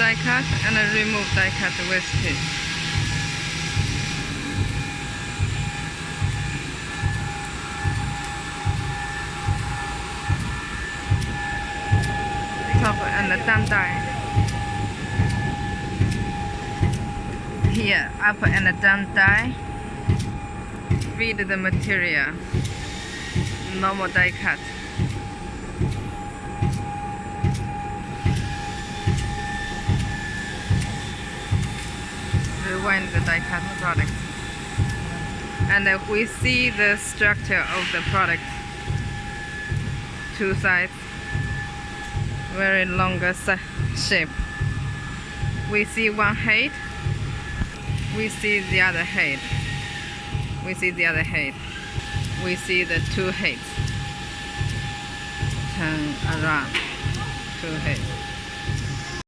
die cut and remove die cut with teeth. Top and down die. Here, up and down die. Feed the material. Normal die cut. Rewind the die cut product. And we see the structure of the product. Two sides. Very longer shape. We see one head. We see the other head. We see the other head. We see the two heads. Turn around. Two heads.